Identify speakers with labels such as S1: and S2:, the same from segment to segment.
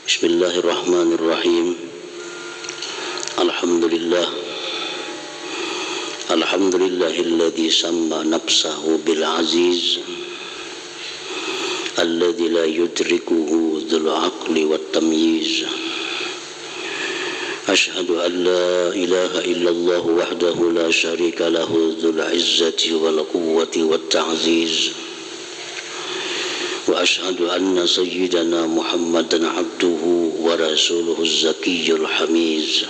S1: Bismillahirrahmanirrahim. Alhamdulillahilladzi samma nafsahu bil aziz alladzi la yudrikuhu dzul aqli wat tamyiz. Asyhadu an la ilaha illallah wahdahu la syarika lahu dzul izzati wal quwwati wat ta'ziz. Wa asyhadu anna sayyidana Muhammadan abduhu wa rasuluhu az-zakiyyul hamiz.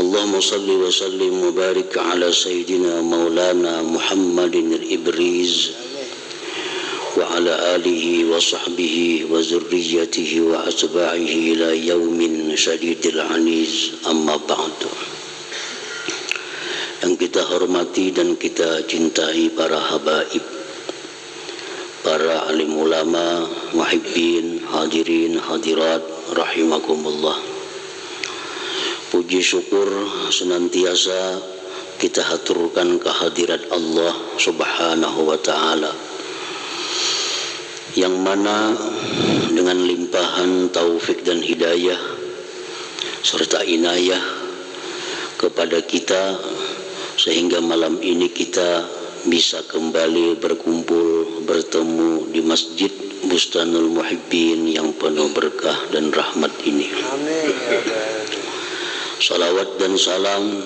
S1: Allahumma salli wa sallim wa barik ala sayyidina maulana Muhammadin al-ibriz wa ala alihi wa sahbihi wa zurriyyatihi wa atba'ihi ila yaumin syadidil aniz, amma ba'du. Yang kita hormati dan kita cintai para habaib, para alim ulama, muhibbin, hadirin, hadirat, rahimakumullah. Puji syukur senantiasa kita haturkan kehadirat Allah subhanahu wa ta'ala, yang mana dengan limpahan taufik dan hidayah serta inayah kepada kita, sehingga malam ini kita bisa kembali berkumpul, bertemu di Masjid Bustanul Muhibbin yang penuh berkah dan rahmat ini. Amin. Salawat dan salam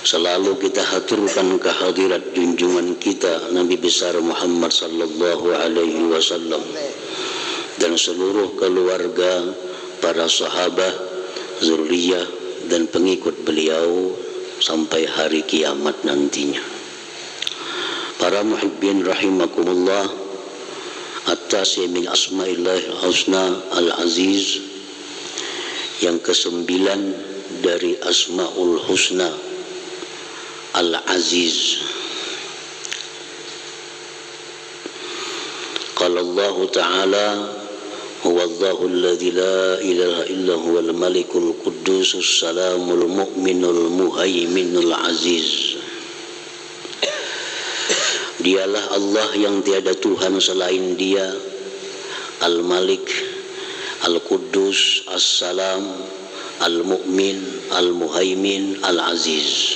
S1: selalu kita haturkan kehadirat junjungan kita Nabi besar Muhammad sallallahu alaihi wasallam dan seluruh keluarga, para sahabat, zuriyah dan pengikut beliau sampai hari kiamat nantinya. Para muhibbin rahimakumullah, at-tasi min asma'illahil husna al-aziz, yang ke-9 dari asma'ul husna al-aziz. Qala Allah ta'ala huwa Allahu alladzi la ilaha illa huwal malikul quddusus salamul mu'minul muhaiminul aziz. Dialah Allah yang tiada Tuhan selain Dia, Al-Malik, Al-Quddus, As-Salam, Al-Mu'min, Al-Muhaimin, Al-Aziz.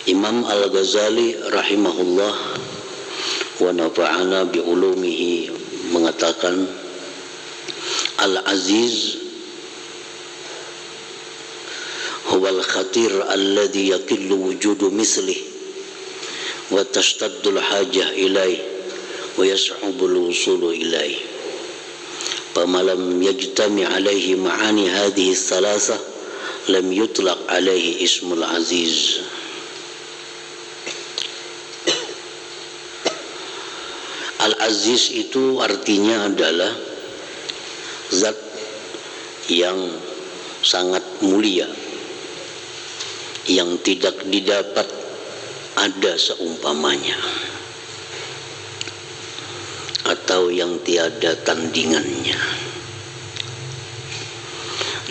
S1: Imam Al-Ghazali rahimahullah wa nafa'ana bi ulumihi mengatakan, Al-Aziz huwal khatir alladhi yaqillu wujudu mislih wa tashtaddu al-hajah ilaih wa yas'ubu al-wusulu ilaih. Famalam yajtami alaihi ma'ani hadhihi thalatha lam yutlaq alaihi ismul aziz. Al-Aziz itu artinya adalah zat yang sangat mulia, yang tidak didapat ada seumpamanya, atau yang tiada tandingannya,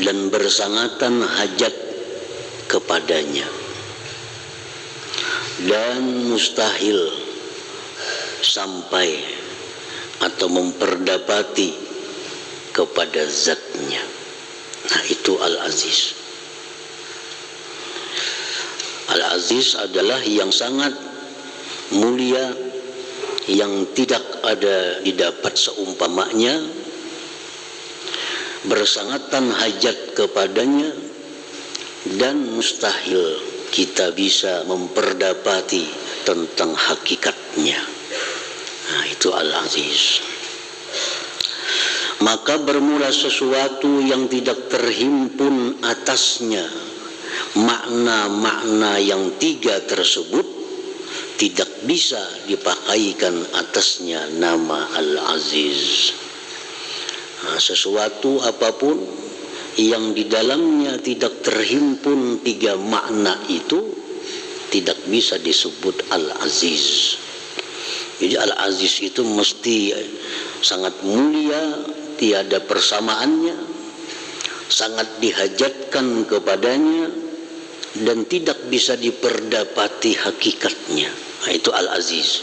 S1: dan bersangatan hajat kepadanya, dan mustahil sampai atau memperdapati kepada zatnya. Nah, itu Al-Aziz. Al-Aziz adalah yang sangat mulia, yang tidak ada didapat seumpamanya, bersangatan hajat kepadanya, dan mustahil kita bisa memperdapati tentang hakikatnya. Nah, itu Al-Aziz. Maka bermula sesuatu yang tidak terhimpun atasnya makna-makna yang tiga tersebut, tidak bisa dipakaikan atasnya nama Al-Aziz. Nah, sesuatu apapun yang di dalamnya tidak terhimpun tiga makna itu tidak bisa disebut Al-Aziz. Jadi Al-Aziz itu mesti sangat mulia, tiada persamaannya, sangat dihajatkan kepadanya, dan tidak bisa diperdapati hakikatnya. Nah, itu Al-Aziz.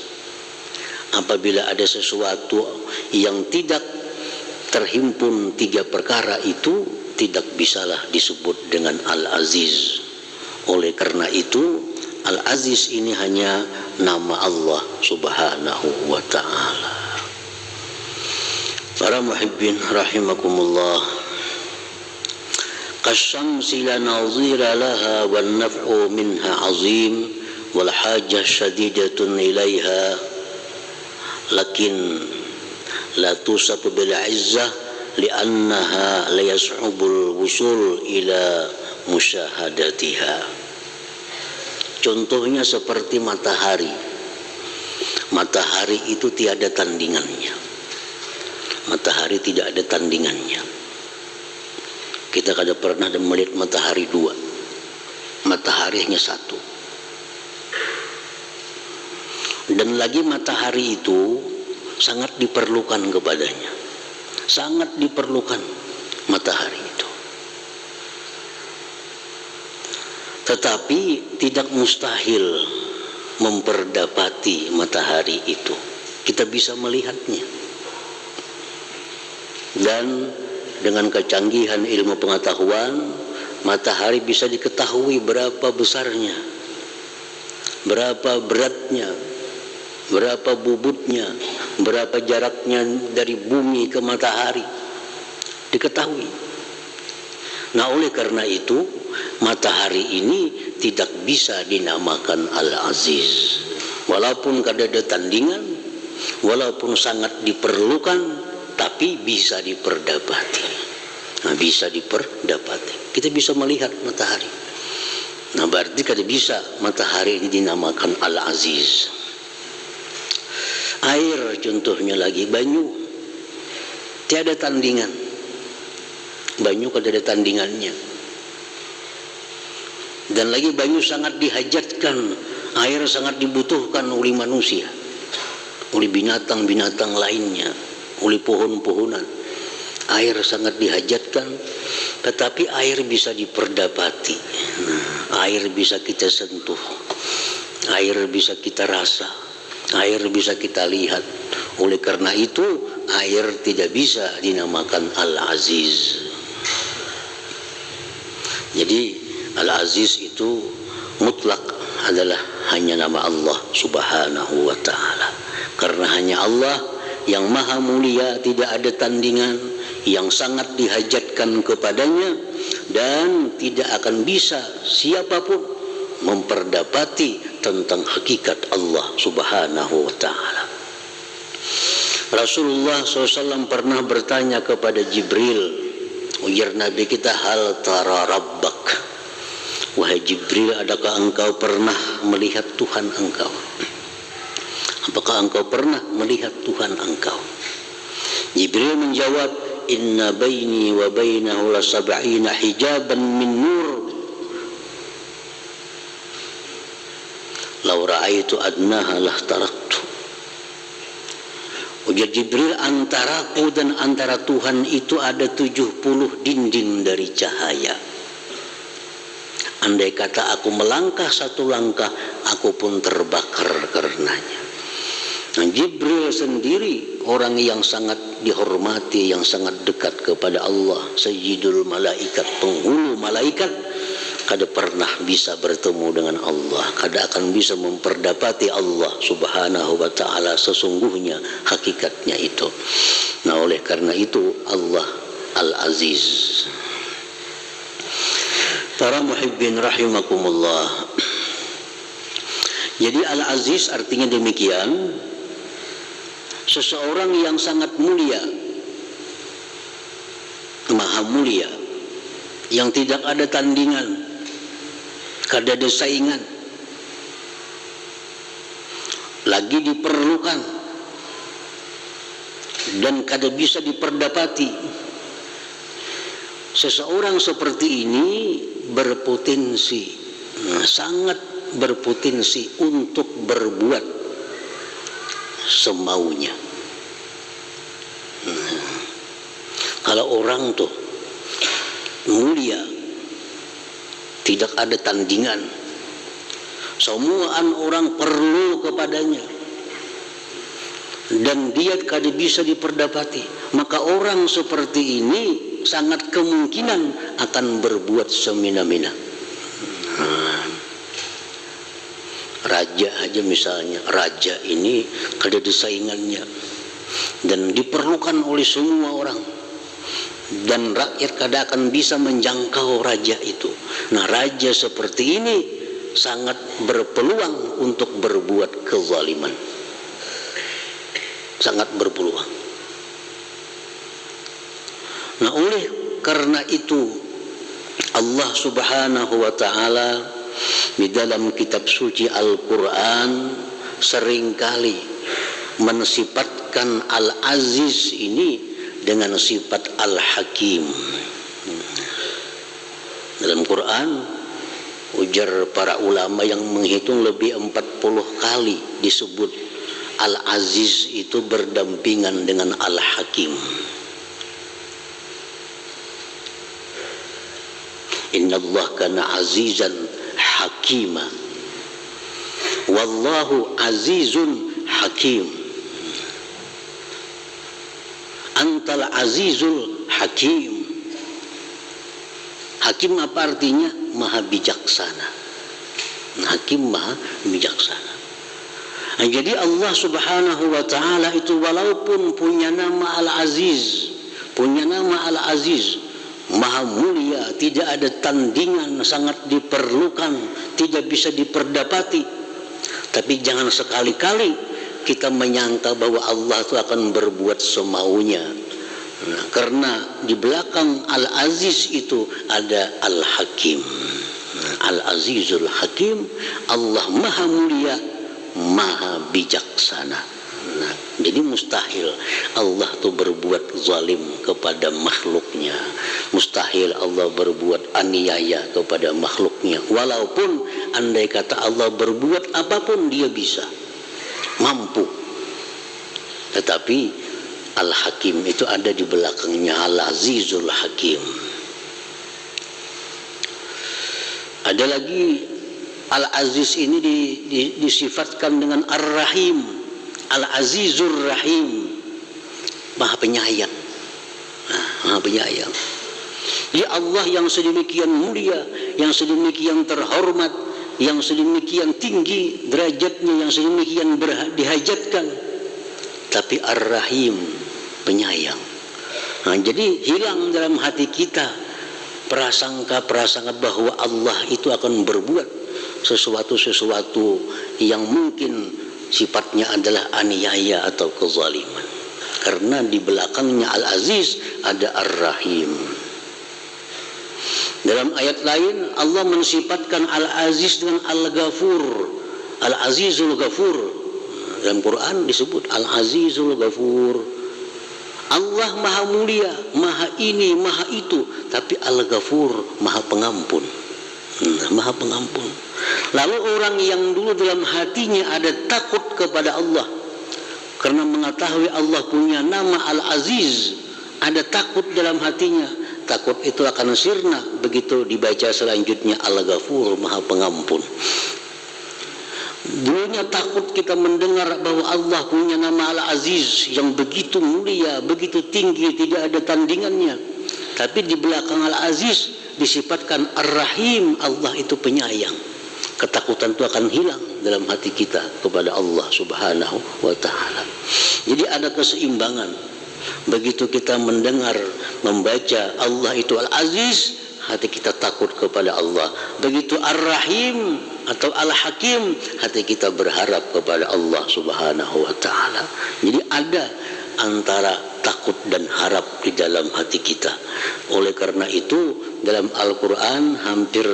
S1: apabila ada sesuatu yang tidak terhimpun 3 perkara itu, tidak bisalah disebut dengan Al-Aziz. Oleh karena itu, Al-Aziz ini hanya nama Allah subhanahu wa ta'ala. Para muhibbin rahimakumullah, kasyamsi la nazira laha wan naf'u minha azim wal hajah syadidatun ilaiha lakin la tusafu bil izzah li'annaha la yas'ubul wusul ila musyahadatiha. Contohnya seperti matahari. Matahari itu tiada tandingannya. Matahari tidak ada tandingannya. Kita kada pernah melihat matahari 2. Matahari hanya 1. Dan lagi matahari itu sangat diperlukan kepadanya. Sangat diperlukan matahari itu. Tetapi tidak mustahil memperdapati matahari itu. Kita bisa melihatnya. Dan dengan kecanggihan ilmu pengetahuan, matahari bisa diketahui berapa besarnya, berapa beratnya, berapa bobotnya, berapa jaraknya dari bumi ke matahari, diketahui. Nah, oleh karena itu matahari ini tidak bisa dinamakan Al-Aziz, walaupun kada ada tandingan, walaupun sangat diperlukan, tapi bisa diperdapati. Nah, bisa diperdapati. Kita bisa melihat matahari. Nah, berarti kada bisa matahari ini dinamakan Al-Aziz. Air contohnya lagi, banyu. Tiada tandingan. Banyu kada ada tandingannya. Dan lagi banyu sangat dihajatkan. Air sangat dibutuhkan oleh manusia, oleh binatang-binatang lainnya, oleh pohon-pohonan. Air sangat dihajatkan, tetapi air bisa diperdapati. Nah, air bisa kita sentuh, air bisa kita rasa, air bisa kita lihat. Oleh karena itu, air tidak bisa dinamakan Al-Aziz. Jadi Al-Aziz itu mutlak adalah hanya nama Allah subhanahu wa ta'ala. Karena hanya Allah yang maha mulia, tidak ada tandingan, yang sangat dihajatkan kepadanya, dan tidak akan bisa siapapun memperdapati tentang hakikat Allah subhanahu wa ta'ala. Rasulullah SAW pernah bertanya kepada Jibril, ujar Nabi kita, hal tara rabbak, wahai Jibril, adakah engkau pernah melihat Tuhan engkau? Apakah engkau pernah melihat Tuhan engkau? Jibril menjawab, inna baini wa bainahu la sab'ina hijaban min nur, law ra'aitu adnaha lahtaraktu. Ujar Jibril, antaraku dan antara Tuhan itu ada 70 dinding dari cahaya. Andai kata aku melangkah 1 langkah, aku pun terbakar karenanya. Nah, Jibril sendiri orang yang sangat dihormati, yang sangat dekat kepada Allah, sayyidul malaikat, penghulu malaikat, kada pernah bisa bertemu dengan Allah, kada akan bisa memperdapati Allah subhanahu wa ta'ala sesungguhnya hakikatnya itu. Nah, oleh karena itu Allah Al-Aziz. Para muhibbin rahimakumullah, jadi Al-Aziz artinya demikian, seseorang yang sangat mulia, maha mulia, yang tidak ada tandingan, kada ada saingan, lagi diperlukan dan kada bisa diperdapati. Seseorang seperti ini berpotensi, sangat berpotensi untuk berbuat semaunya. Kalau orang tuh mulia, tidak ada tandingan, semua orang perlu kepadanya, dan dia kada bisa diperdapati, maka orang seperti ini sangat kemungkinan akan berbuat semena-mena. Raja aja misalnya, raja ini kada ada saingannya dan diperlukan oleh semua orang, dan rakyat kada akan bisa menjangkau raja itu. Nah, raja seperti ini sangat berpeluang untuk berbuat kezaliman, sangat berpeluang. Nah, oleh karena itu Allah Subhanahu wa ta'ala di dalam kitab suci Al-Quran seringkali mensifatkan Al-Aziz ini dengan sifat Al-Hakim. Dalam Quran, ujar para ulama yang menghitung lebih 40 kali disebut Al-Aziz itu berdampingan dengan Al-Hakim. Inna Allah kana azizan hakima, wallahu azizun hakim. Antal azizul hakim. Hakim apa artinya? Maha bijaksana. Hakim maha bijaksana. Nah, jadi Allah Subhanahu wa ta'ala itu walaupun punya nama Al-Aziz, punya nama Al-Aziz, maha mulia, tidak ada tandingan, sangat diperlukan, tidak bisa diperdapati, tapi jangan sekali-kali kita menyangka bahwa Allah itu akan berbuat semaunya. Nah, karena di belakang Al-Aziz itu ada Al-Hakim. Al-Azizul Hakim, Allah maha mulia, maha bijaksana. Nah, jadi mustahil Allah itu berbuat zalim kepada makhluknya, mustahil Allah berbuat aniaya kepada makhluknya. Walaupun andai kata Allah berbuat apapun, dia bisa, mampu. Tetapi Al-Hakim itu ada di belakangnya, Al-Azizul Hakim. Ada lagi, Al-Aziz ini disifatkan dengan Ar-Rahim, Al-Azizur Rahim, maha penyayang. Maha penyayang. Jadi Allah yang sedemikian mulia, yang sedemikian terhormat, yang sedemikian tinggi derajatnya, yang sedemikian dihajatkan, tapi Ar-Rahim, penyayang. Nah, jadi hilang dalam hati kita prasangka-prasangka bahwa Allah itu akan berbuat sesuatu yang mungkin sifatnya adalah aniaya atau kezaliman. Karena di belakangnya Al-Aziz ada Ar-Rahim. Dalam ayat lain Allah mensifatkan Al-Aziz dengan Al-Ghafur, Al-Azizul Ghafur. Dalam Quran disebut Al-Azizul Ghafur. Allah maha mulia, maha ini, maha itu, tapi Al-Ghafur, maha pengampun. Maha pengampun. Lalu orang yang dulu dalam hatinya ada takut kepada Allah, karena mengetahui Allah punya nama Al-Aziz, ada takut dalam hatinya, takut itu akan sirna begitu dibaca selanjutnya Al-Ghafur, maha pengampun. Dulunya takut kita mendengar bahwa Allah punya nama Al-Aziz yang begitu mulia, begitu tinggi, tidak ada tandingannya. Tapi di belakang Al-Aziz disifatkan Ar-Rahim, Allah itu penyayang. Ketakutan itu akan hilang dalam hati kita kepada Allah Subhanahu wa ta'ala. Jadi ada keseimbangan. Begitu kita mendengar, membaca Allah itu Al-Aziz, hati kita takut kepada Allah. Begitu Ar-Rahim atau Al-Hakim, hati kita berharap kepada Allah Subhanahu wa ta'ala. Jadi ada antara takut dan harap di dalam hati kita. Oleh karena itu dalam Al-Quran hampir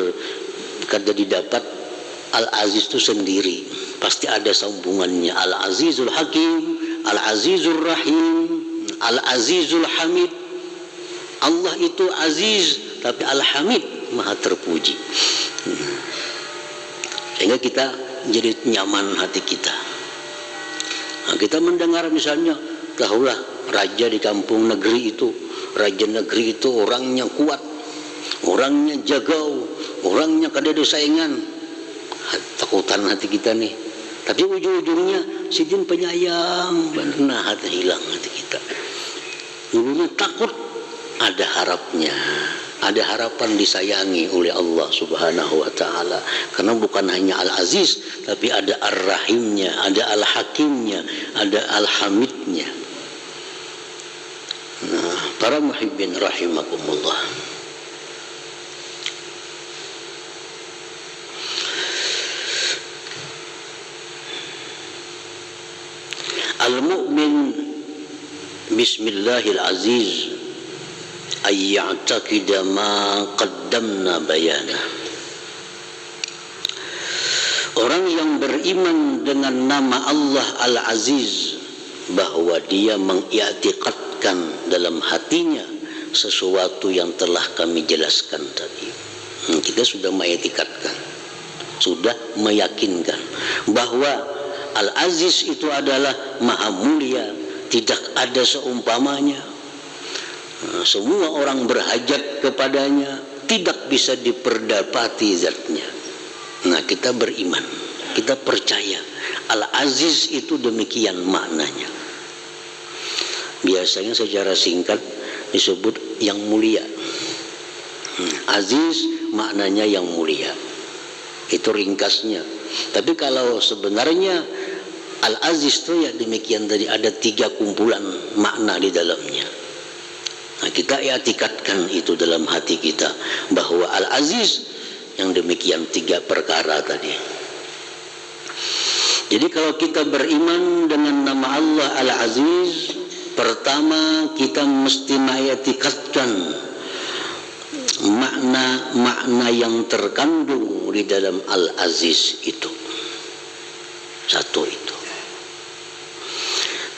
S1: kada didapat Al-Aziz itu sendiri, pasti ada sambungannya. Al-Azizul Hakim, Al-Azizul Rahim, Al-Azizul Hamid. Allah itu Aziz, tapi Al-Hamid, maha terpuji. Sehingga kita jadi nyaman hati kita. Nah, kita mendengar misalnya, tahulah raja di kampung negeri itu, raja negeri itu orangnya kuat, orangnya jagau, orangnya kada ada saingan. Takutan hati kita nih. Tapi ujung-ujungnya Sidin penyayang, benar hati hilang hati kita. Dulunya takut, ada harapnya, ada harapan disayangi oleh Allah Subhanahu wa taala. Karena bukan hanya Al-Aziz, tapi ada Ar-Rahimnya, ada Al-Hakimnya, ada Al-Hamidnya. Nah, para muhibbin rahimakumullah. Al-mu'min bismillahil aziz ay ya'taqida ma qaddamna bayana. Orang yang beriman dengan nama Allah Al-Aziz, bahwa dia mengiktikadkan dalam hatinya sesuatu yang telah kami jelaskan tadi. Kita sudah mengiktikadkan, sudah meyakinkan bahwa Al-Aziz itu adalah maha mulia, tidak ada seumpamanya. Semua orang berhajat kepadanya, tidak bisa diperdapati zatnya. Nah, kita beriman, kita percaya Al-Aziz itu demikian maknanya. Biasanya secara singkat disebut yang mulia. Aziz maknanya yang mulia, itu ringkasnya. Tapi kalau sebenarnya Al-Aziz itu ya demikian tadi, ada 3 kumpulan makna di dalamnya. Nah, kita i'tikadkan itu dalam hati kita bahwa Al-Aziz yang demikian 3 perkara tadi. Jadi kalau kita beriman dengan nama Allah Al-Aziz, pertama kita mesti mengiktikadkan makna-makna yang terkandung di dalam Al-Aziz itu. Satu itu.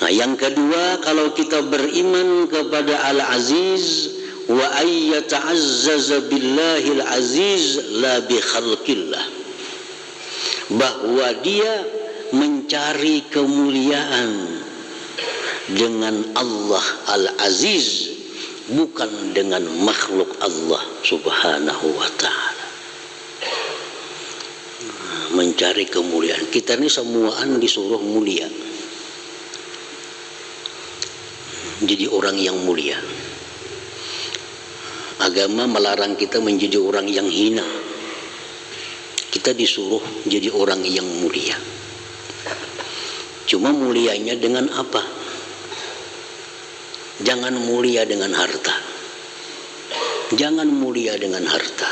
S1: Nah, yang kedua, kalau kita beriman kepada Al-Aziz, wa ayyata'azzaza billahil aziz la bi khalqillah, bahwa dia mencari kemuliaan dengan Allah Al-Aziz, bukan dengan makhluk Allah Subhanahu wa ta'ala. Mencari kemuliaan. Kita ini semuaan disuruh mulia, jadi orang yang mulia. Agama melarang kita menjadi orang yang hina. Kita disuruh jadi orang yang mulia. Cuma mulianya dengan apa? Jangan mulia dengan harta. Jangan mulia dengan harta.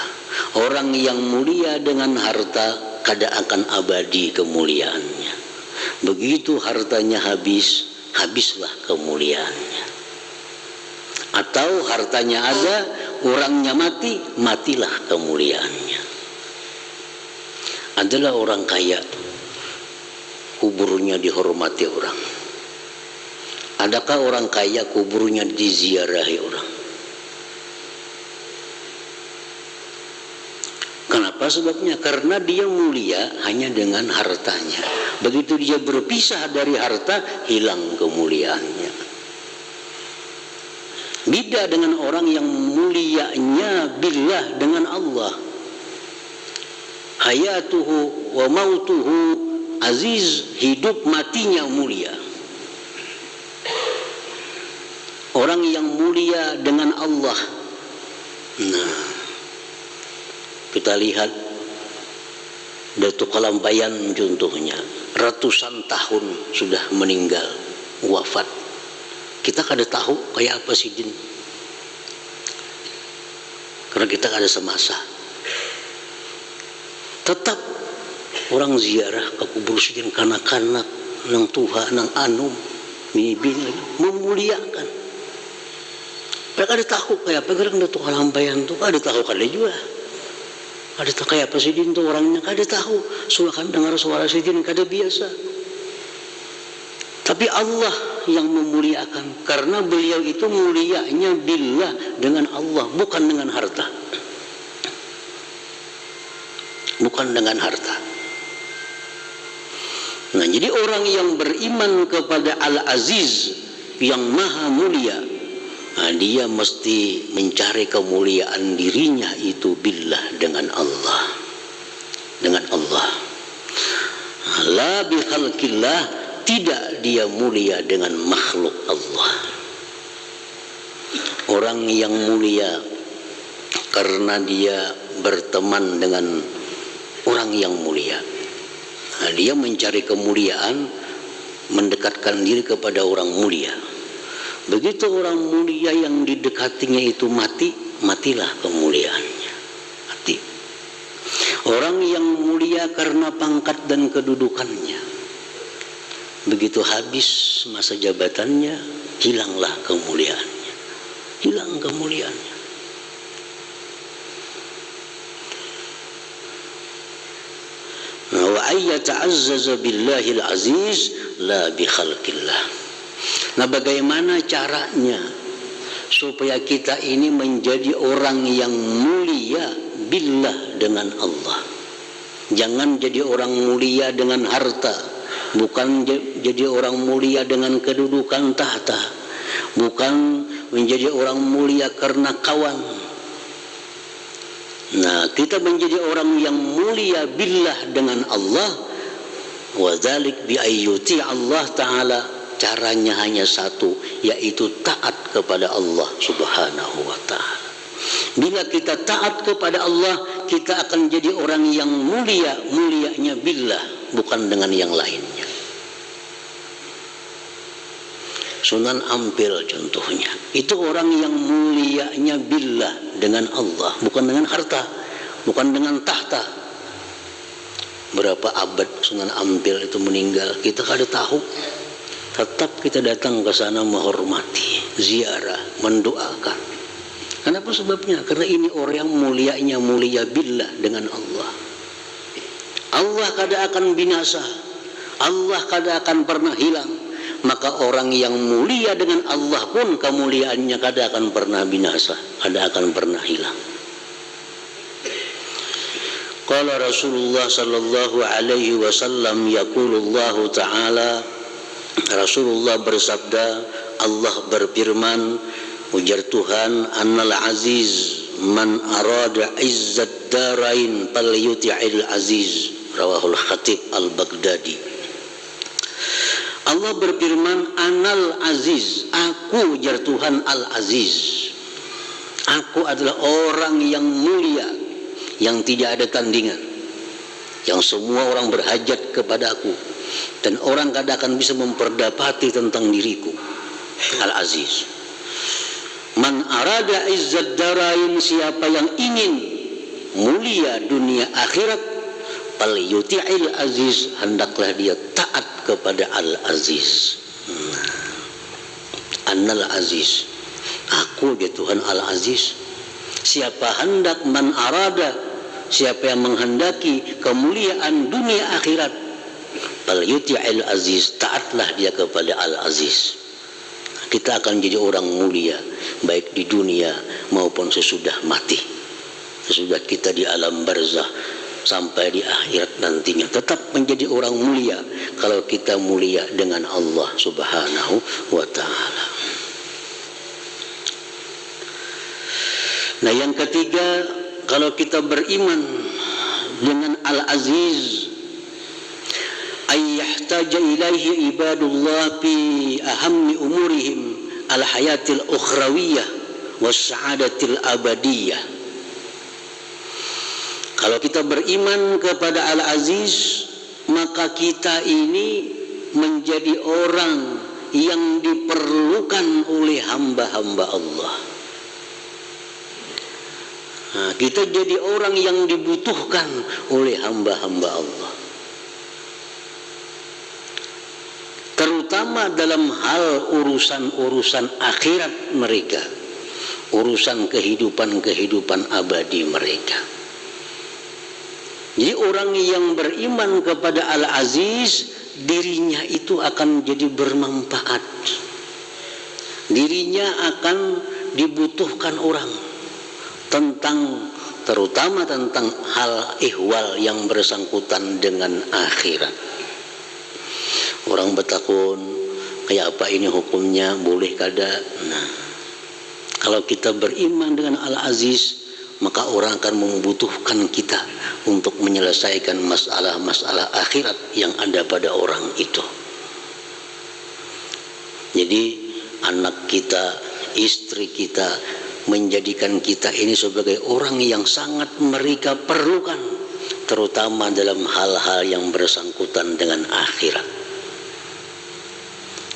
S1: Orang yang mulia dengan harta kada akan abadi kemuliaannya. Begitu hartanya habis, habislah kemuliaannya. Atau hartanya ada, orangnya mati, matilah kemuliaannya. Adalah orang kaya, kuburnya dihormati orang. Adakah orang kaya kuburnya diziarahi orang? Kenapa sebabnya? Karena dia mulia hanya dengan hartanya. Begitu dia berpisah dari harta, hilang kemuliaannya. Beda dengan orang yang mulianya billah, dengan Allah. Hayatuhu wa mautuhu aziz, hidup matinya mulia. Orang yang mulia dengan Allah. Nah, kita lihat Datuk Kalambayan contohnya, ratusan tahun sudah meninggal, wafat. Kita kada tahu kayak apa Sidin, karena kita kada semasa. Tetap orang ziarah ke kubur Sidin, kanak-kanak, nang Tuhan, nang Anum, bini-bini memuliakan. Mereka kada tahu kayak apa gerak Datuk Kalambayan tu, kada tahu kada juga. Kada tahu kayak apa Sidin tu orangnya, kada tahu. Sudah kan dengar suara Sidin kada biasa. Tapi Allah yang memuliakan, karena beliau itu mulianya billah, dengan Allah, bukan dengan harta. Bukan dengan harta. Nah, jadi orang yang beriman kepada Al-Aziz yang maha mulia, nah, dia mesti mencari kemuliaan dirinya itu billah, dengan Allah. Dengan Allah. La bi khalqillah, tidak dia mulia dengan makhluk Allah. Orang yang mulia karena dia berteman dengan orang yang mulia. Nah, dia mencari kemuliaan, mendekatkan diri kepada orang mulia. Begitu orang mulia yang didekatinya itu mati, matilah kemuliaannya. Mati. Orang yang mulia karena pangkat dan kedudukannya, begitu habis masa jabatannya, hilanglah kemuliaannya. Hilang kemuliaannya. Wa ayyata'azzaza billahil aziz la bi khalqillah. Nah, bagaimana caranya supaya kita ini menjadi orang yang mulia billah dengan Allah? Jangan jadi orang mulia dengan harta, bukan jadi orang mulia dengan kedudukan tahta, bukan menjadi orang mulia karena kawan. Nah, kita menjadi orang yang mulia billah dengan Allah, wa dzalik bi ayyuti Allah taala. Caranya hanya satu, yaitu taat kepada Allah Subhanahu wa taala. Bila kita taat kepada Allah, kita akan jadi orang yang mulia, mulianya billah, bukan dengan yang lainnya. Sunan Ampel contohnya, itu orang yang mulianya billah dengan Allah, bukan dengan harta, bukan dengan tahta. Berapa abad Sunan Ampel itu meninggal, kita kada tahu. Tetap kita datang ke sana menghormati, ziarah, mendoakan. Kenapa sebabnya? Karena ini orang yang mulianya mulia billah dengan Allah. Allah kada akan binasa, Allah kada akan pernah hilang. Maka orang yang mulia dengan Allah pun kemuliaannya kada akan pernah binasa, kada akan pernah hilang. Qala Rasulullah sallallahu alaihi wasallam, yaqulullahu ta'ala, Rasulullah bersabda, Allah berfirman, ujar Tuhan, annal aziz man arada izzat darain falyuti'il aziz, rawahul Khatib al-Baghdadi. Allah berfirman, anal aziz, aku ujar Tuhan al-aziz. Aku adalah orang yang mulia, yang tidak ada tandingan, yang semua orang berhajat kepada aku, dan orang kada akan bisa memperdapati tentang diriku. Al-aziz. Man arada izzat darain, siapa yang ingin mulia dunia akhirat, fal yuti'il aziz, hendaklah dia taat kepada al-aziz. Annal aziz, aku dia Tuhan al-aziz. Siapa hendak, man arada, siapa yang menghendaki kemuliaan dunia akhirat, fal yuti'il aziz, taatlah dia kepada al-aziz. Kita akan jadi orang mulia baik di dunia maupun sesudah mati, sesudah kita di alam barzah sampai di akhirat nantinya, tetap menjadi orang mulia kalau kita mulia dengan Allah Subhanahu wa ta'ala. Nah, yang ketiga, kalau kita beriman dengan Al-Aziz, ayyahtaja ilaihi ibadullah fi ahammi umurihim al-hayatil ukhrawiyah was sa'adatil abadiyah. Kalau kita beriman kepada Al-Aziz, maka kita ini menjadi orang yang diperlukan oleh hamba-hamba Allah. Nah, kita jadi orang yang dibutuhkan oleh hamba-hamba Allah, terutama dalam hal urusan-urusan akhirat mereka, urusan kehidupan-kehidupan abadi mereka. Jadi orang yang beriman kepada Al-Aziz, dirinya itu akan jadi bermanfaat, dirinya akan dibutuhkan orang, terutama tentang hal ihwal yang bersangkutan dengan akhirat. Orang bertakun, kayak apa ini hukumnya, boleh kada? Nah, kalau kita beriman dengan Al-Aziz, maka orang akan membutuhkan kita untuk menyelesaikan masalah-masalah akhirat yang ada pada orang itu. Jadi anak kita, istri kita, menjadikan kita ini sebagai orang yang sangat mereka perlukan, terutama dalam hal-hal yang bersangkutan dengan akhirat.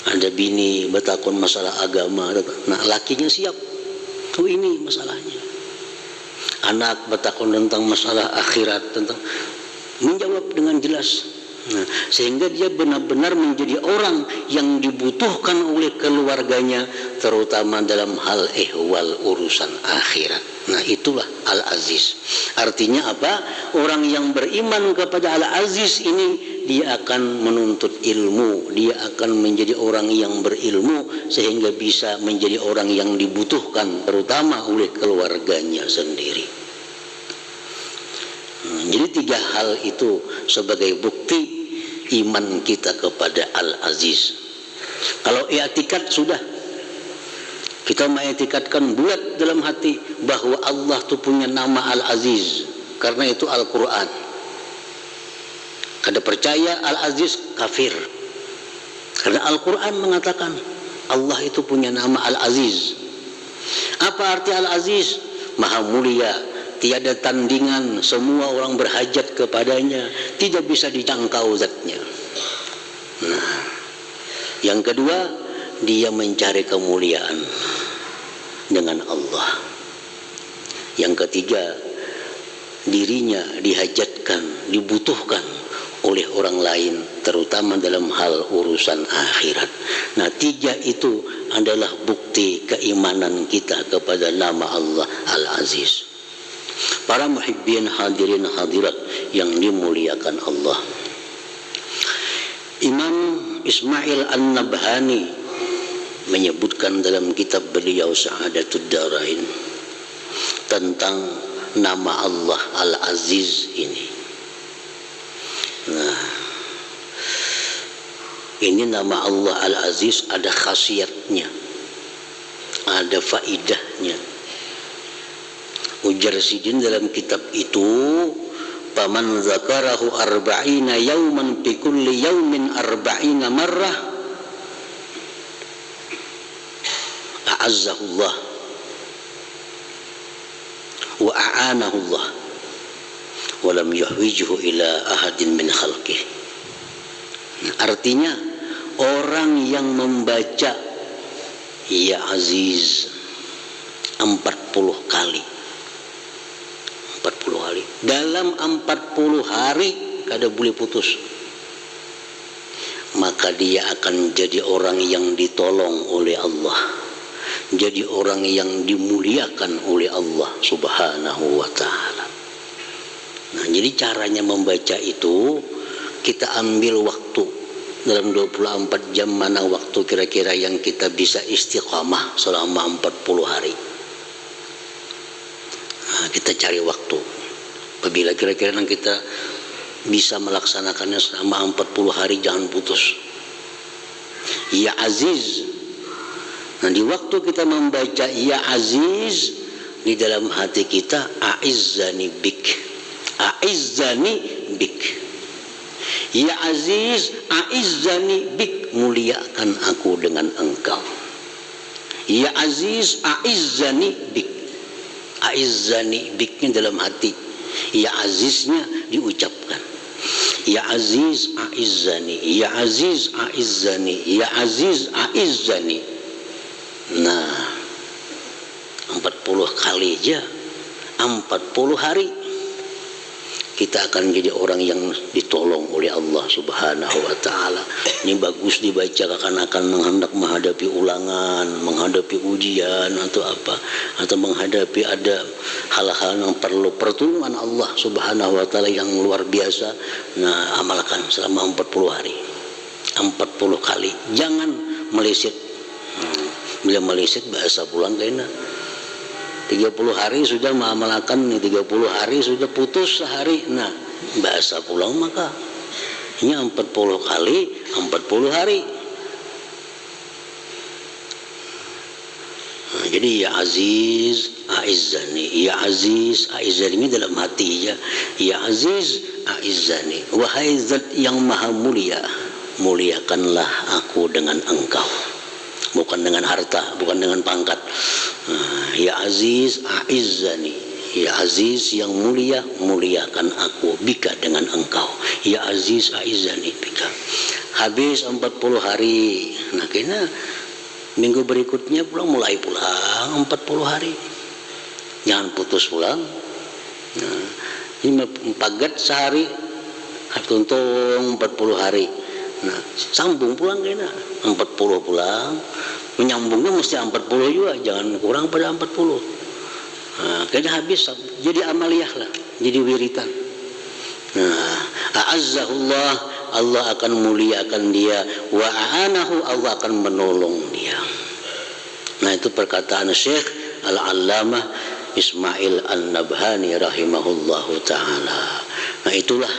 S1: Ada bini bertakun masalah agama, nah lakinya siap, tuh ini masalahnya. Anak bertakun tentang masalah akhirat, tentang menjawab dengan jelas. Nah, sehingga dia benar-benar menjadi orang yang dibutuhkan oleh keluarganya, terutama dalam hal ehwal urusan akhirat. Nah, itulah Al-Aziz. Artinya apa? Orang yang beriman kepada Al-Aziz ini, dia akan menuntut ilmu, dia akan menjadi orang yang berilmu, sehingga bisa menjadi orang yang dibutuhkan, terutama oleh keluarganya sendiri. Jadi 3 hal itu sebagai bukti iman kita kepada Al-Aziz. Kalau i'tikad sudah, kita mengiktikadkan bulat dalam hati bahwa Allah itu punya nama Al-Aziz, karena itu Al-Quran. Kada percaya Al-Aziz kafir, karena Al-Quran mengatakan Allah itu punya nama Al-Aziz. Apa arti Al-Aziz? Maha mulia, tiada tandingan, semua orang berhajat kepadanya, tidak bisa dijangkau zatnya. Nah, yang kedua, dia mencari kemuliaan dengan Allah. Yang ketiga, dirinya dihajatkan, dibutuhkan oleh orang lain, terutama dalam hal urusan akhirat. Nah, 3 itu adalah bukti keimanan kita kepada nama Allah Al-Aziz. Para muhibbin hadirin hadirat yang dimuliakan Allah, Imam Ismail An-Nabhani menyebutkan dalam kitab beliau Sa'adatud Darain tentang nama Allah Al-Aziz ini. Nah, ini nama Allah Al-Aziz ada khasiatnya, ada faidahnya. Ujar Sidin dalam kitab itu, paman zakarahu arba'ina yauman fi kulli yaumin arba'ina marrah a'azzahullah wa a'anahullah wa lam yuhwijhu ila ahadin min khalqih. Artinya, orang yang membaca Ya Aziz 40 kali dalam 40 hari kada boleh putus, maka dia akan jadi orang yang ditolong oleh Allah, jadi orang yang dimuliakan oleh Allah Subhanahu wa ta'ala. Nah, jadi caranya membaca itu, kita ambil waktu dalam 24 jam, mana waktu kira-kira yang kita bisa istiqamah selama 40 hari. Nah, kita cari waktu. Apabila kira-kira kita bisa melaksanakannya selama 40 hari, jangan putus. Ya Aziz. Nah, di waktu kita membaca Ya Aziz, di dalam hati kita, A'izzani bik, A'izzani bik. Ya Aziz, A'izzani bik, muliakan aku dengan engkau. Ya Aziz, A'izzani bik. A'izzani biknya dalam hati. Ya Aziznya diucapkan. Ya Aziz A'izzani, Ya Aziz A'izzani, Ya Aziz A'izzani. Nah, 40 kali aja, 40 hari, kita akan jadi orang yang ditolong oleh Allah Subhanahu wa ta'ala. Ini bagus dibaca akan menghendak menghadapi ulangan, menghadapi ujian atau apa, atau menghadapi ada hal-hal yang perlu pertolongan Allah Subhanahu wa ta'ala yang luar biasa. Nah, amalkan selama 40 hari, 40 kali, jangan meleset. Bila meleset bahasa pulang kena 30 hari sudah mengamalkan, 30 hari sudah putus sehari. Nah, bahasa pulang maka ini 40 kali 40 hari. Nah, jadi Ya Aziz A'izzani, Ya Aziz A'izzani, ini dalam hati ya. Ya Aziz A'izzani, wahai zat yang maha mulia, muliakanlah aku dengan engkau. bukan dengan harta, bukan dengan pangkat. Ya Aziz a'izzani, ya Aziz yang mulia, muliakan aku bika dengan engkau. Ya Aziz a'izzani bika. Habis 40 hari. Nah kena minggu berikutnya mulai pulang 40 hari. Jangan putus pulang. Nah, ini pagat sehari, tuntung 40 hari. Nah, sambung pulang kena 40 pulang. Menyambungnya mesti 40 juga, jangan kurang pada 40. Nah, kena habis jadi amaliyah lah, jadi wiritan. Nah, a'azzahullah, Allah akan muliakan dia, wa a'anahu, Allah akan menolong dia. Nah, itu perkataan Syekh Al-Allamah Ismail An-Nabhani rahimahullahu ta'ala. Nah, itulah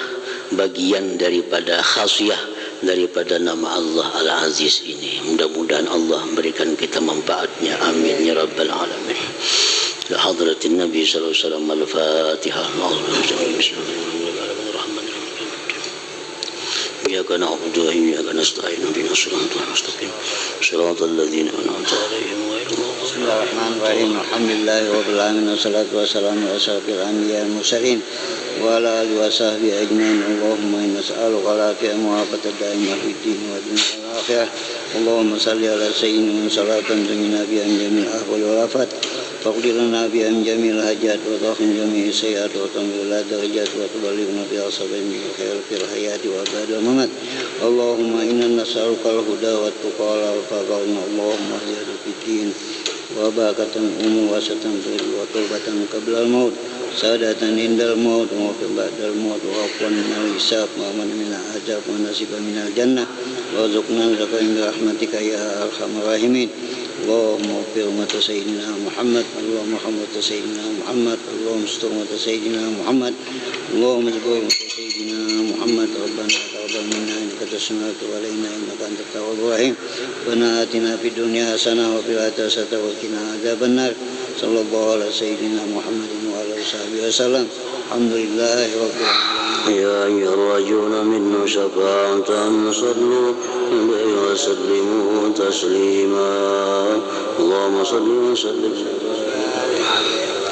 S1: bagian daripada khasiyah daripada nama Allah Al-Aziz ini. Mudah-mudahan Allah memberikan kita manfaatnya. Amin ya rabbal alamin. La hadratin Nabi sallallahu alaihi wasallam. Al-Fatihah. Iyyaka na'budu wa iyyaka nasta'in. Ihdinas siratal mustaqim. Shiratal ladzina an'amta 'alaihim ghairil maghdubi 'alaihim.
S2: Bismillahirrahmanirrahim. Alhamdulillahirabbil alamin wassalatu wassalamu ala asyrafil anbiya'i wal mursalin wa ala alihi wa sahbihi ajmain. Allahumma inna nas'aluka al-afiyata wa daimah fid din wa dunya wal akhirah. Allahumma shalli ala sayyidina salatan tunjina biha min jamil ahwal wal afat. Faqdir lana biha min jamil hajat wa taqim jami'i sayyi'at wa tamil darajat wa tuballighna biha sabil khair fil hayati wa ba'da mamat. Allahumma inna nas'aluka al-huda wa tuqa wal afafa. Allahumma ihdina fid din wa barakatan umum wa satan wa taubatan qabla al-maut, sadatan indal maut wa ba'dal maut, wa afwan minal hisab wa man minal azab wa nasiban minal jannah wa rizqna min rahmatika ya arhamar rahimin. Allahumma ighfir ummata sayyidina Muhammad, Allahumma rahmata sayyidina Muhammad, Allahumma astur ummata sayyidina Muhammad, Allahumma jibur ummata sayyidina Muhammad. Rabbana taqabbal minna innaka antas sami'ul 'alim wa innaka antat tawwabur rahim. Rabbana atina fid dunya hasanah wa fil akhirati hasanah wa qina adzabannar. Sallallahu ala sayyidina Muhammadin wa ala sahbihi wasallam. Alhamdulillahi rabbil alamin.
S1: يا أيها الراجون منه شفاعة صلوا عليه وسلموا تسليما. اللهم صل وسلم